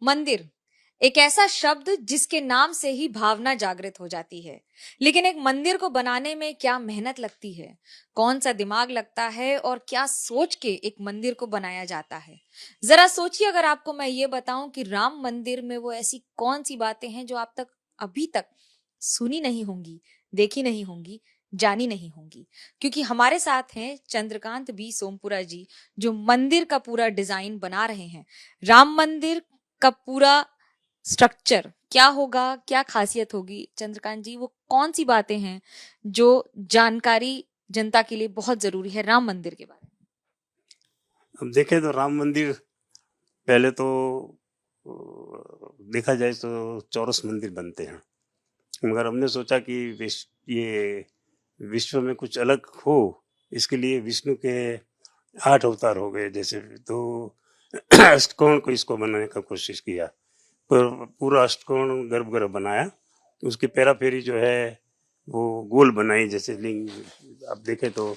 मंदिर एक ऐसा शब्द जिसके नाम से ही भावना जागृत हो जाती है। लेकिन एक मंदिर को बनाने में क्या मेहनत लगती है, कौन सा दिमाग लगता है और क्या सोच के एक मंदिर को बनाया जाता है। जरा सोचिए, अगर आपको मैं ये बताऊं कि राम मंदिर में वो ऐसी कौन सी बातें हैं जो आप तक अभी तक सुनी नहीं होंगी, देखी नहीं होंगी, जानी नहीं होंगी। क्योंकि हमारे साथ हैं चंद्रकांत बी सोमपुरा जी, जो मंदिर का पूरा डिजाइन बना रहे हैं। राम मंदिर का पूरा स्ट्रक्चर क्या होगा, क्या खासियत होगी, चंद्रकांत जी वो कौन सी बातें हैं जो जानकारी जनता के लिए बहुत जरूरी है राम मंदिर के बारे अब देखें तो राम मंदिर पहले तो देखा जाए तो चौरस मंदिर बनते हैं, मगर हमने सोचा कि ये विश्व में कुछ अलग हो। इसके लिए विष्णु के 8 अवतार हो गए जैसे, तो अष्टकोण को इसको बनाने का कोशिश किया, पर पूरा अष्टकोण गर्भगृह बनाया। उसकी पेरा फेरी जो है वो गोल बनाई, जैसे लिंग आप देखें तो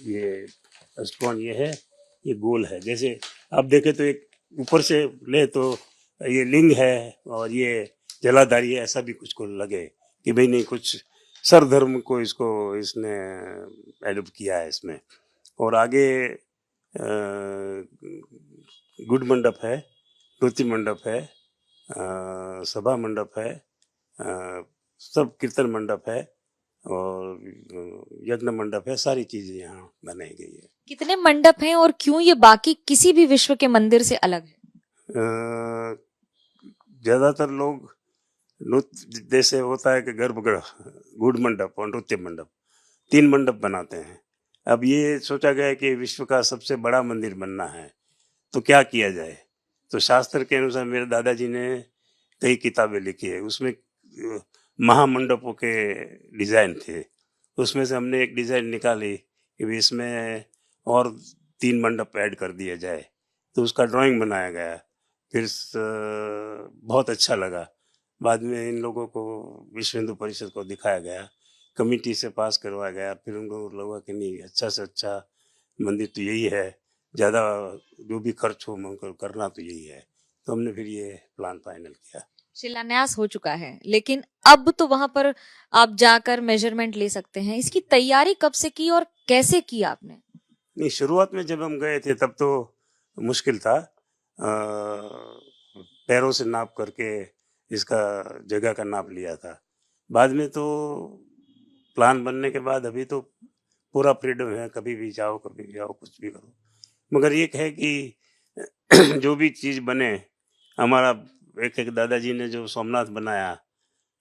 ये अष्टकोण ये है, ये गोल है। जैसे आप देखें तो एक ऊपर से ले तो ये लिंग है और ये जलाधारी है, ऐसा भी कुछ को लगे कि भाई नहीं, कुछ सरधर्म को इसको इसने एडप्ट किया है इसमें। और आगे गुड मंडप है, स्तुति मंडप है, सभा मंडप है, सब कीर्तन मंडप है और यज्ञ मंडप है। सारी चीजें यहाँ बनाई गई है। कितने मंडप हैं और क्यों ये बाकी किसी भी विश्व के मंदिर से अलग है? ज्यादातर लोग नृत्य जैसे होता है कि गर्भगृह, गुड़ मंडप और नृत्य मंडप, 3 मंडप बनाते हैं। अब ये सोचा गया कि विश्व का सबसे बड़ा मंदिर बनना है, तो क्या किया जाए। तो शास्त्र के अनुसार मेरे दादाजी ने कई किताबें लिखी है, उसमें महामंडपों के डिजाइन थे। उसमें से हमने एक डिजाइन निकाली कि इसमें और 3 मंडप ऐड कर दिया जाए, तो उसका ड्राइंग बनाया गया। फिर बहुत अच्छा लगा। बाद में इन लोगों को विश्व हिंदू परिषद को दिखाया गया, कमेटी से पास करवाया गया। फिर उनको लगा कि नहीं, अच्छा से अच्छा मंदिर तो यही है, ज़्यादा जो भी खर्च हो उनको करना तो यही है। तो हमने फिर ये प्लान फाइनल किया। शिलान्यास हो चुका है, लेकिन अब तो वहां पर आप जाकर मेजरमेंट ले सकते हैं। इसकी तैयारी कब से की और कैसे की आपने? नहीं, शुरुआत में जब हम गए थे तब तो मुश्किल था, पैरों से नाप करके इसका जगह का नाप लिया था। बाद में तो प्लान बनने के बाद अभी तो पूरा फ्रीडम है, कभी भी जाओ कभी भी आओ, कुछ भी करो। मगर ये है कि जो भी चीज़ बने, हमारा एक एक दादाजी ने जो सोमनाथ बनाया,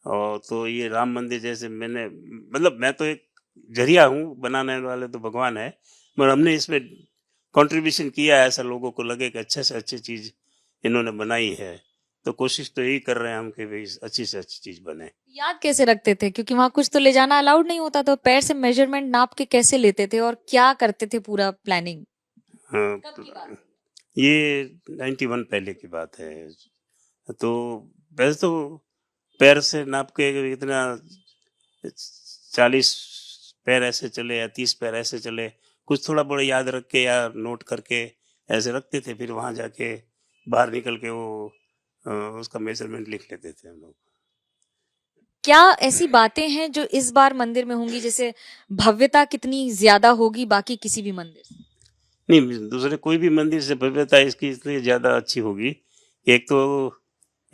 और तो ये राम मंदिर जैसे मैंने, मतलब मैं तो एक जरिया हूँ, बनाने वाले तो भगवान है, मगर हमने इसमें कंट्रीब्यूशन किया है, ऐसा लोगों को लगे कि अच्छे से अच्छी चीज़ इन्होंने बनाई है। तो कोशिश तो यही कर रहे हैं हम कि भाई अच्छी से अच्छी चीज़ बने। याद कैसे रखते थे, क्योंकि वहां कुछ तो ले जाना अलाउड नहीं होता, तो पैर से मेजरमेंट नाप के कैसे लेते थे और क्या करते थे पूरा प्लानिंग? हाँ, कब की बात है? ये 91 पहले की बात है। तो वैसे तो पैर से नाप के इतना 40 पैर ऐसे चले या 30 पैर ऐसे चले, कुछ थोड़ा बड़ा याद रख के या नोट करके ऐसे रखते थे। फिर वहां जाके बाहर निकल के वो उसका मेजरमेंट लिख लेते थे हम लोग। क्या ऐसी बातें हैं जो इस बार मंदिर में होंगी, जैसे भव्यता कितनी ज्यादा होगी बाकी किसी भी मंदिर से? नहीं, दूसरे कोई भी मंदिर से भव्यता इसकी इसलिए ज्यादा अच्छी होगी। एक तो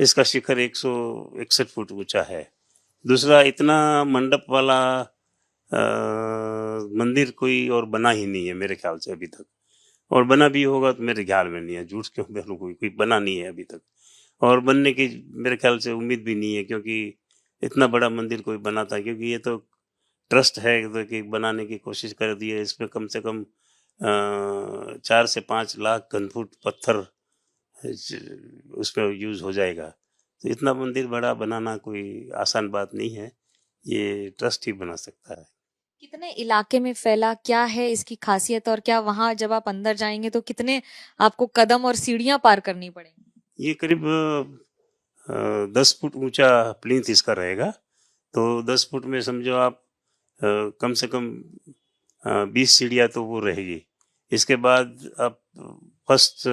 इसका शिखर 161 फुट ऊंचा है। दूसरा, इतना मंडप वाला मंदिर कोई और बना ही नहीं है मेरे ख्याल से अभी तक। और बना भी होगा तो मेरे ख्याल में नहीं है, झूठ क्यों बोलूं, कोई बना नहीं है अभी तक। और बनने की मेरे ख्याल से उम्मीद भी नहीं है, क्योंकि इतना बड़ा मंदिर कोई बनाता है, क्योंकि ये तो ट्रस्ट है तो कि बनाने की कोशिश कर दी है। इसमें कम से कम 4 से 5 लाख घनफुट पत्थर उसमें यूज हो जाएगा। तो इतना मंदिर बड़ा बनाना कोई आसान बात नहीं है, ये ट्रस्ट ही बना सकता है। कितने इलाके में फैला, क्या है इसकी खासियत, और क्या वहां जब आप अंदर जाएंगे तो कितने आपको कदम और सीढ़ियां पार करनी पड़ेंगी? ये करीब 10 फुट ऊंचा प्लिंथ इसका रहेगा। तो 10 फुट में समझो आप कम से कम 20 सीढ़ियाँ तो वो रहेगी। इसके बाद आप फर्स्ट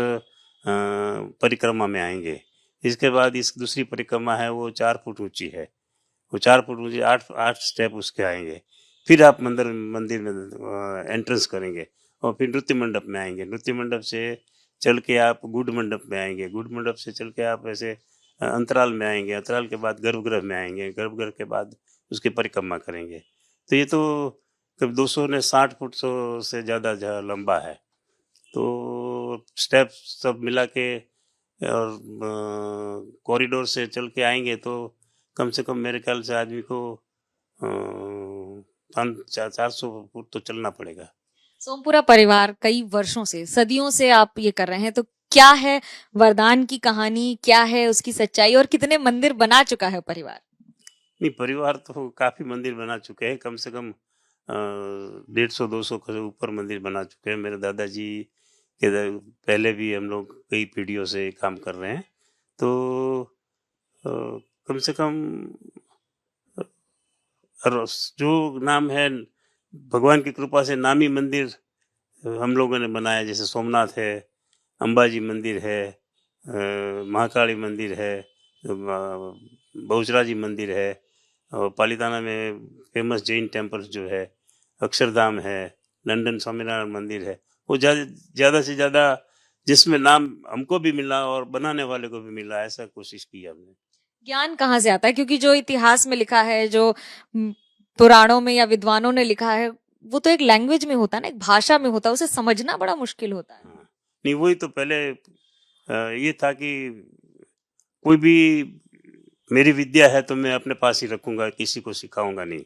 परिक्रमा में आएंगे। इसके बाद इस दूसरी परिक्रमा है वो 4 फुट ऊंची है, वो 4 फुट ऊंची 8 स्टेप उसके आएंगे। फिर आप मंदिर में एंट्रेंस करेंगे और फिर नृत्य मंडप में आएंगे। नृत्य मंडप से चल के आप गुड मंडप में आएंगे। गुड मंडप से चल के आप ऐसे अंतराल में आएंगे। अंतराल के बाद गर्भगृह में आएंगे। गर्भगृह के बाद उसकी परिक्रमा करेंगे। तो ये तो करीब 260 फुट से ज़्यादा लंबा है। तो स्टेप सब मिला के और कॉरिडोर से चल के आएंगे तो कम से कम मेरे ख्याल से आदमी को 400 फुट तो चलना पड़ेगा। सोमपुरा परिवार कई वर्षों से, सदियों से आप ये कर रहे हैं, तो क्या है वरदान की कहानी, क्या है उसकी सच्चाई, और कितने मंदिर बना चुका है परिवार? नहीं, परिवार तो काफी मंदिर बना चुके हैं। कम से कम 150-200 के ऊपर मंदिर बना चुके हैं। मेरे दादाजी के पहले भी हम लोग कई पीढ़ियों से काम कर रहे हैं। तो कम से कम जो नाम है, भगवान की कृपा से नामी मंदिर हम लोगों ने बनाया। जैसे सोमनाथ है, अंबाजी मंदिर है, महाकाली मंदिर है, बहुचराजी मंदिर है, और पालीताना में फेमस जैन टेम्पल जो है, अक्षरधाम है, लंदन स्वामीनारायण मंदिर है। वो ज़्यादा से ज़्यादा जिसमें नाम हमको भी मिला और बनाने वाले को भी मिला, ऐसा कोशिश की हमने। ज्ञान कहाँ से आता है? क्योंकि जो इतिहास में लिखा है, जो पुराणों में या विद्वानों ने लिखा है, वो तो एक लैंग्वेज में होता है ना, एक भाषा में होता है, उसे समझना बड़ा मुश्किल होता है। हाँ, नहीं वही तो पहले ये था कि कोई भी मेरी विद्या है तो मैं अपने पास ही रखूंगा, किसी को सिखाऊंगा नहीं।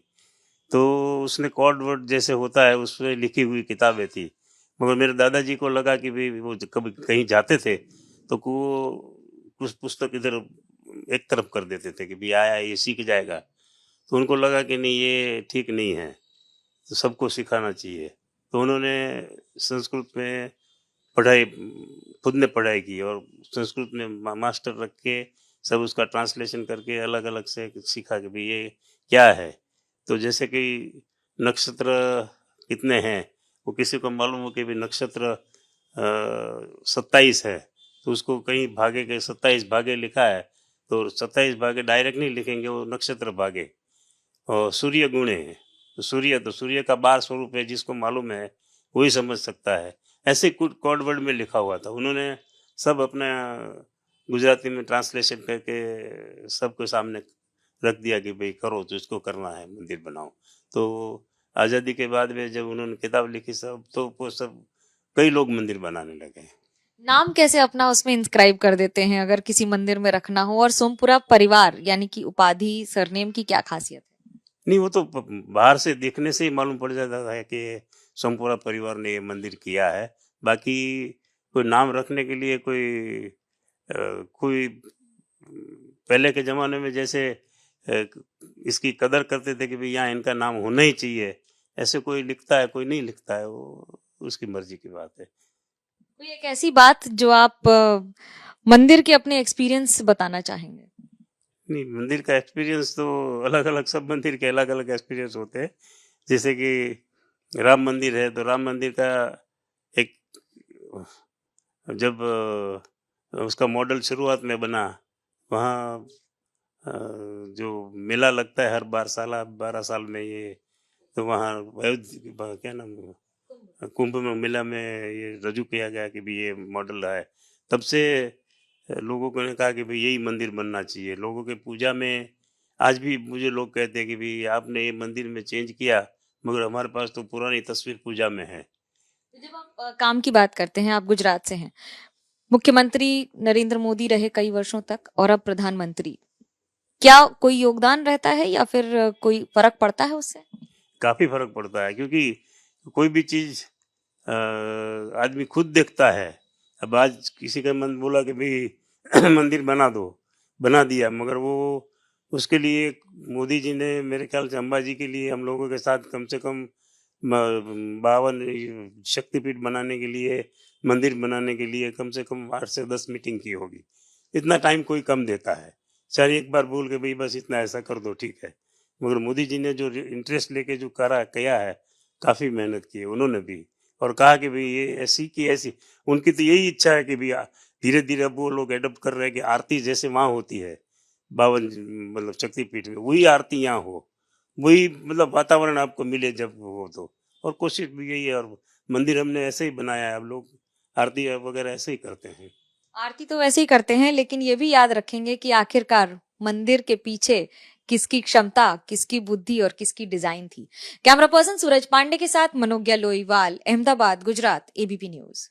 तो उसने कॉर्ड वर्ड जैसे होता है उसमें लिखी हुई किताबें थी। मगर मेरे दादाजी को लगा कि भाई वो कभी कहीं जाते थे तो कुछ पुस्तक इधर एक तरफ कर देते थे कि भाई आया ये सीख जाएगा। तो उनको लगा कि नहीं, ये ठीक नहीं है, तो सबको सिखाना चाहिए। तो उन्होंने संस्कृत में पढ़ाई, खुद ने पढ़ाई की और संस्कृत में मास्टर रख के सब उसका ट्रांसलेशन करके अलग अलग से सीखा कि भाई ये क्या है। तो जैसे कि नक्षत्र कितने हैं, वो किसी को मालूम हो कि भी नक्षत्र 27 है, तो उसको कहीं भागे के 27 भागे लिखा है, तो 27 भागे डायरेक्ट नहीं लिखेंगे, वो नक्षत्र भागे। और सूर्य गुणे है, तो सूर्य का 12 स्वरूप है, जिसको मालूम है वही समझ सकता है। ऐसे कुछ कोड वर्ड में लिखा हुआ था। उन्होंने सब अपना गुजराती में ट्रांसलेशन करके सबके सामने रख दिया कि भाई करो, तो इसको करना है, मंदिर बनाओ। तो आज़ादी के बाद में जब उन्होंने किताब लिखी सब, तो वो सब कई लोग मंदिर बनाने लगे। नाम कैसे अपना उसमें इंस्क्राइब कर देते हैं अगर किसी मंदिर में रखना हो? और सोमपुरा परिवार यानी कि उपाधि, सरनेम की क्या खासियत है? नहीं, वो तो बाहर से देखने से ही मालूम पड़ जाता है कि सोमपुरा परिवार ने ये मंदिर किया है। बाकी कोई नाम रखने के लिए कोई पहले के ज़माने में जैसे इसकी कदर करते थे कि भाई यहाँ इनका नाम होना ही चाहिए, ऐसे कोई लिखता है कोई नहीं लिखता है, वो उसकी मर्जी की बात है। कोई एक ऐसी बात जो आप मंदिर के अपने एक्सपीरियंस बताना चाहेंगे? नहीं, मंदिर का एक्सपीरियंस तो अलग अलग, सब मंदिर के अलग अलग एक्सपीरियंस होते हैं। जैसे कि राम मंदिर है, तो राम मंदिर का एक जब उसका मॉडल शुरुआत में बना, वहाँ जो मेला लगता है हर 12 साल में ये, तो वहाँ क्या नाम, कुंभ में मेला में ये रजू किया गया कि भी ये मॉडल रहा है। तब से लोगों को ने कहा कि भाई यही मंदिर बनना चाहिए। लोगों के पूजा में आज भी मुझे लोग कहते हैं कि भाई आपने ये मंदिर में चेंज किया, मगर हमारे पास तो पुरानी तस्वीर पूजा में है। जब आप काम की बात करते हैं, आप गुजरात से हैं, मुख्यमंत्री नरेंद्र मोदी रहे कई वर्षों तक और अब प्रधानमंत्री, क्या कोई योगदान रहता है या फिर कोई फर्क पड़ता है उससे? काफी फर्क पड़ता है, क्योंकि कोई भी चीज आदमी खुद देखता है। अब आज किसी का मन बोला कि भाई मंदिर बना दो, बना दिया, मगर वो उसके लिए मोदी जी ने मेरे ख्याल से अंबाजी के लिए हम लोगों के साथ कम से कम 52 शक्तिपीठ बनाने के लिए, मंदिर बनाने के लिए कम से कम 8 से 10 मीटिंग की होगी। इतना टाइम कोई कम देता है। चाहे एक बार बोल के भाई बस इतना ऐसा कर दो, ठीक है। मगर मोदी जी ने जो इंटरेस्ट लेके जो करा किया है, काफ़ी मेहनत की है उन्होंने भी, और कहा कि भाई ये ऐसी की ऐसी, उनकी तो यही इच्छा है कि भाई धीरे धीरे अब वो लोग एडप्ट कर रहे हैं कि आरती जैसे वहाँ होती है 52 मतलब शक्तिपीठ में, वही आरती यहाँ हो, वही मतलब वातावरण आपको मिले जब हो तो। और कोशिश भी यही है, और मंदिर हमने ऐसे ही बनाया है, अब लोग आरती वगैरह ऐसे ही करते हैं। आरती तो वैसे ही करते हैं, लेकिन ये भी याद रखेंगे कि आखिरकार मंदिर के पीछे किसकी क्षमता, किसकी बुद्धि और किसकी डिजाइन थी। कैमरा पर्सन सूरज पांडे के साथ मनोज्ञा लोईवाल, अहमदाबाद, गुजरात, एबीपी न्यूज।